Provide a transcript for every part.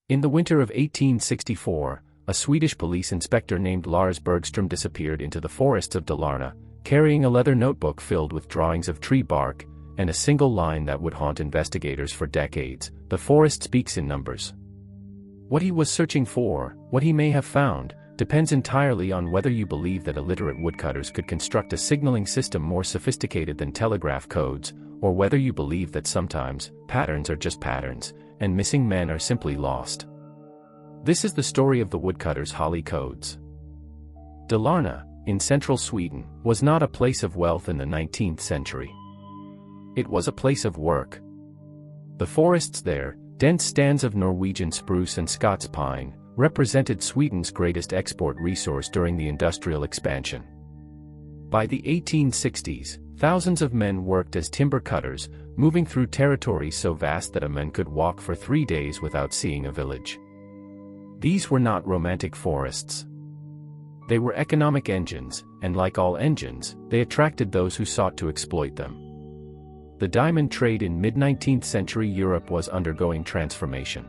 In the winter of 1864, a Swedish police inspector named Lars Bergström disappeared into the forests of Dalarna, carrying a leather notebook filled with drawings of tree bark, and a single line that would haunt investigators for decades: "The forest speaks in numbers." What he was searching for, what he may have found, depends entirely on whether you believe that illiterate woodcutters could construct a signaling system more sophisticated than telegraph codes, or whether you believe that sometimes, patterns are just patterns, and missing men are simply lost. This is the story of the Woodcutters Holly Codes. Dalarna, in central Sweden, was not a place of wealth in the 19th century. It was a place of work. The forests there, dense stands of Norwegian spruce and Scots pine, represented Sweden's greatest export resource during the industrial expansion. By the 1860s, thousands of men worked as timber cutters, moving through territories so vast that a man could walk for 3 days without seeing a village. These were not romantic forests. They were economic engines, and like all engines, they attracted those who sought to exploit them. The diamond trade in mid-19th century Europe was undergoing transformation.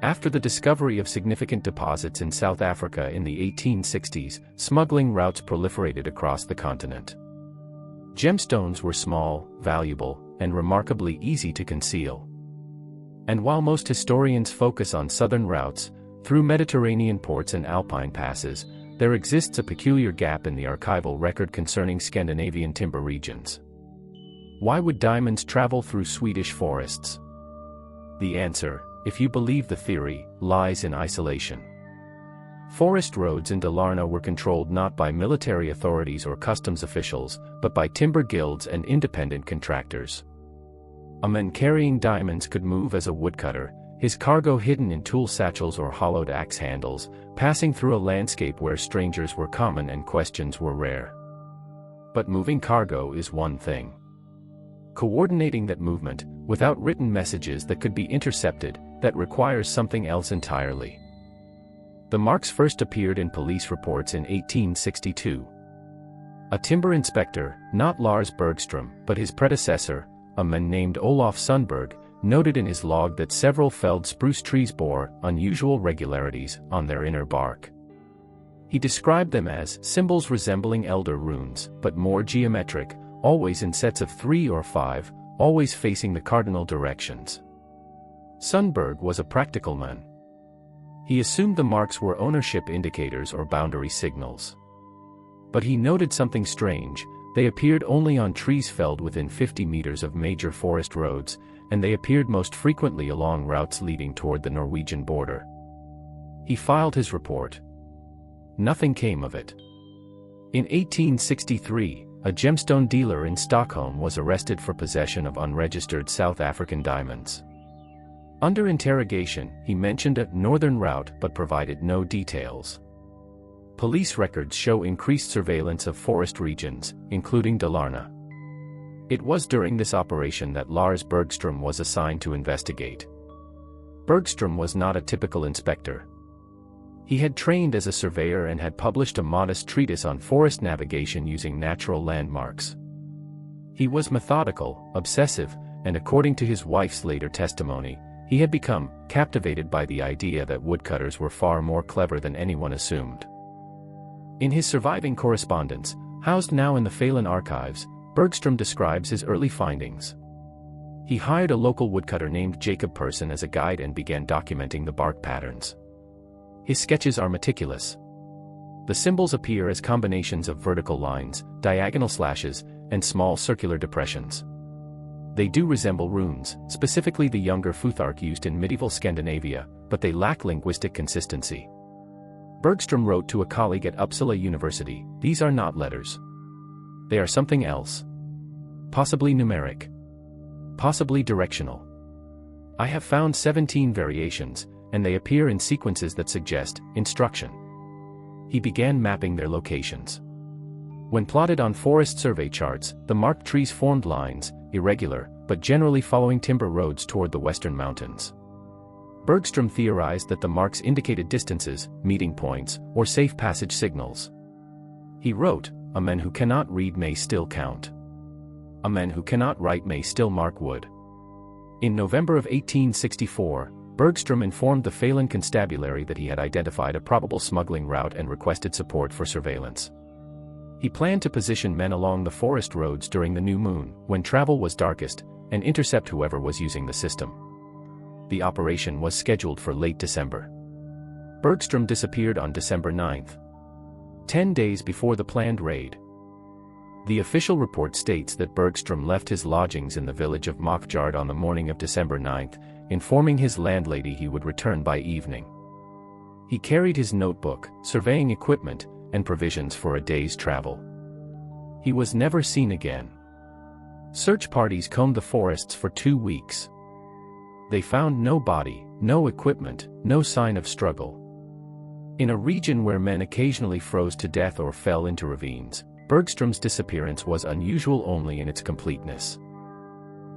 After the discovery of significant deposits in South Africa in the 1860s, smuggling routes proliferated across the continent. Gemstones were small, valuable, and remarkably easy to conceal. And while most historians focus on southern routes, through Mediterranean ports and Alpine passes, there exists a peculiar gap in the archival record concerning Scandinavian timber regions. Why would diamonds travel through Swedish forests? The answer, if you believe the theory, lies in isolation. Forest roads in Dalarna were controlled not by military authorities or customs officials, but by timber guilds and independent contractors. A man carrying diamonds could move as a woodcutter, his cargo hidden in tool satchels or hollowed axe handles, passing through a landscape where strangers were common and questions were rare. But moving cargo is one thing. Coordinating that movement, without written messages that could be intercepted, that requires something else entirely. The marks first appeared in police reports in 1862. A timber inspector, not Lars Bergström, but his predecessor, a man named Olof Sundberg, noted in his log that several felled spruce trees bore unusual regularities on their inner bark. He described them as symbols resembling elder runes, but more geometric, always in sets of 3 or 5, always facing the cardinal directions. Sundberg was a practical man. He assumed the marks were ownership indicators or boundary signals. But he noted something strange: they appeared only on trees felled within 50 meters of major forest roads, and they appeared most frequently along routes leading toward the Norwegian border. He filed his report. Nothing came of it. In 1863, a gemstone dealer in Stockholm was arrested for possession of unregistered South African diamonds. Under interrogation, he mentioned a northern route but provided no details. Police records show increased surveillance of forest regions, including Dalarna. It was during this operation that Lars Bergström was assigned to investigate. Bergstrom was not a typical inspector. He had trained as a surveyor and had published a modest treatise on forest navigation using natural landmarks. He was methodical, obsessive, and according to his wife's later testimony, he had become captivated by the idea that woodcutters were far more clever than anyone assumed. In his surviving correspondence, housed now in the Phelan archives, Bergstrom describes his early findings. He hired a local woodcutter named Jacob Persson as a guide and began documenting the bark patterns. His sketches are meticulous. The symbols appear as combinations of vertical lines, diagonal slashes, and small circular depressions. They do resemble runes, specifically the younger futhark used in medieval Scandinavia, but they lack linguistic consistency. Bergstrom wrote to a colleague at Uppsala University, "These are not letters. They are something else. Possibly numeric. Possibly directional. I have found 17 variations, and they appear in sequences that suggest instruction." He began mapping their locations. When plotted on forest survey charts, the marked trees formed lines, irregular, but generally following timber roads toward the western mountains. Bergstrom theorized that the marks indicated distances, meeting points, or safe passage signals. He wrote, "A man who cannot read may still count. A man who cannot write may still mark wood." In November of 1864, Bergstrom informed the Phelan Constabulary that he had identified a probable smuggling route and requested support for surveillance. He planned to position men along the forest roads during the new moon, when travel was darkest, and intercept whoever was using the system. The operation was scheduled for late December. Bergstrom disappeared on December 9th, 10 days before the planned raid. The official report states that Bergstrom left his lodgings in the village of Mockjard on the morning of December 9th, informing his landlady he would return by evening. He carried his notebook, surveying equipment, and provisions for a day's travel. He was never seen again. Search parties combed the forests for 2 weeks. They found no body, no equipment, no sign of struggle. In a region where men occasionally froze to death or fell into ravines, Bergstrom's disappearance was unusual only in its completeness.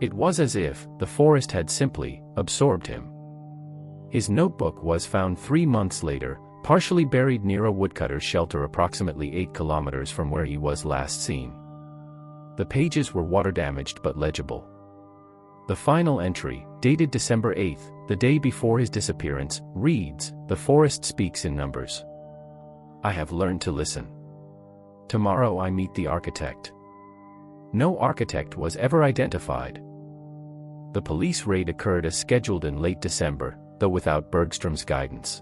It was as if the forest had simply absorbed him. His notebook was found 3 months later, partially buried near a woodcutter's shelter approximately 8 kilometers from where he was last seen. The pages were water-damaged but legible. The final entry, dated December 8th, the day before his disappearance, reads, "The forest speaks in numbers. I have learned to listen. Tomorrow I meet the architect." No architect was ever identified. The police raid occurred as scheduled in late December, though without Bergstrom's guidance.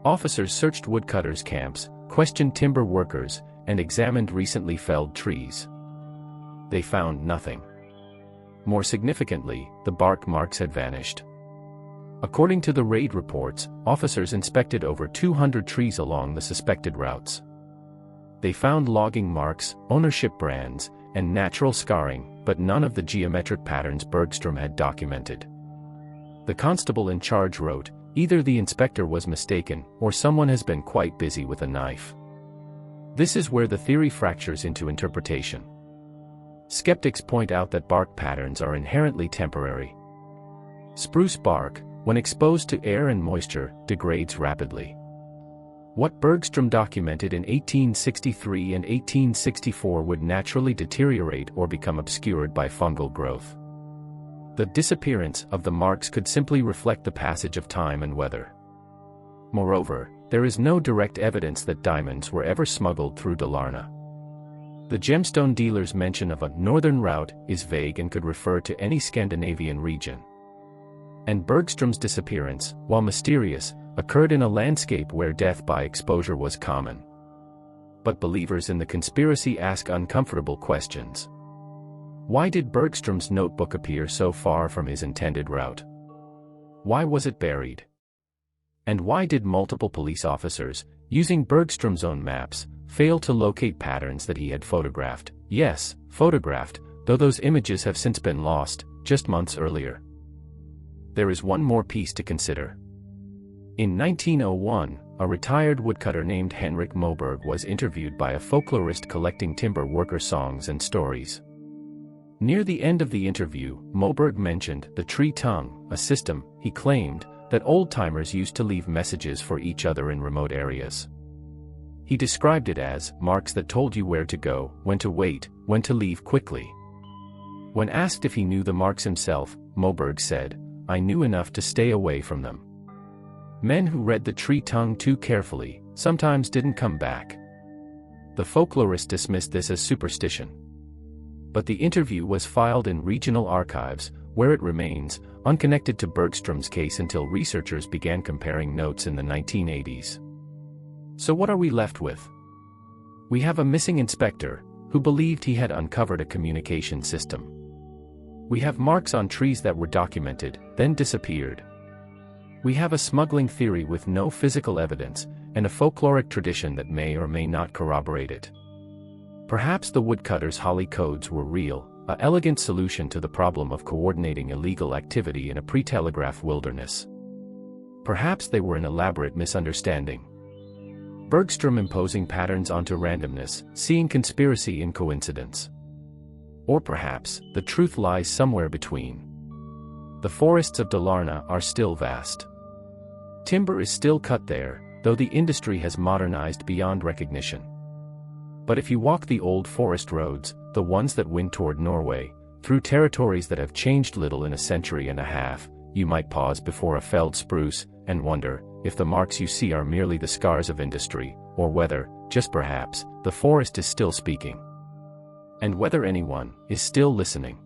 Officers searched woodcutters' camps, questioned timber workers, and examined recently felled trees. They found nothing. More significantly, the bark marks had vanished. According to the raid reports, officers inspected over 200 trees along the suspected routes. They found logging marks, ownership brands, and natural scarring, but none of the geometric patterns Bergstrom had documented. The constable in charge wrote, "Either the inspector was mistaken, or someone has been quite busy with a knife." This is where the theory fractures into interpretation. Skeptics point out that bark patterns are inherently temporary. Spruce bark, when exposed to air and moisture, degrades rapidly. What Bergstrom documented in 1863 and 1864 would naturally deteriorate or become obscured by fungal growth. The disappearance of the marks could simply reflect the passage of time and weather. Moreover, there is no direct evidence that diamonds were ever smuggled through Dalarna. The gemstone dealer's mention of a northern route is vague and could refer to any Scandinavian region. And Bergstrom's disappearance, while mysterious, occurred in a landscape where death by exposure was common. But believers in the conspiracy ask uncomfortable questions. Why did Bergstrom's notebook appear so far from his intended route? Why was it buried? And why did multiple police officers, using Bergstrom's own maps, fail to locate patterns that he had photographed? Yes, photographed, though those images have since been lost, just months earlier. There is one more piece to consider. In 1901, a retired woodcutter named Henrik Moberg was interviewed by a folklorist collecting timber worker songs and stories. Near the end of the interview, Moberg mentioned the tree tongue, a system, he claimed, that old-timers used to leave messages for each other in remote areas. He described it as marks that told you where to go, when to wait, when to leave quickly. When asked if he knew the marks himself, Moberg said, "I knew enough to stay away from them." Men who read the tree tongue too carefully sometimes didn't come back. The folklorist dismissed this as superstition. But the interview was filed in regional archives, where it remains, unconnected to Bergstrom's case until researchers began comparing notes in the 1980s. So what are we left with? We have a missing inspector, who believed he had uncovered a communication system. We have marks on trees that were documented, then disappeared. We have a smuggling theory with no physical evidence, and a folkloric tradition that may or may not corroborate it. Perhaps the Woodcutters Holly Codes were real, an elegant solution to the problem of coordinating illegal activity in a pre-telegraph wilderness. Perhaps they were an elaborate misunderstanding. Bergstrom imposing patterns onto randomness, seeing conspiracy in coincidence. Or perhaps, the truth lies somewhere between. The forests of Dalarna are still vast. Timber is still cut there, though the industry has modernized beyond recognition. But if you walk the old forest roads, the ones that wind toward Norway, through territories that have changed little in a century and a half, you might pause before a felled spruce and wonder if the marks you see are merely the scars of industry, or whether, just perhaps, the forest is still speaking. And whether anyone is still listening.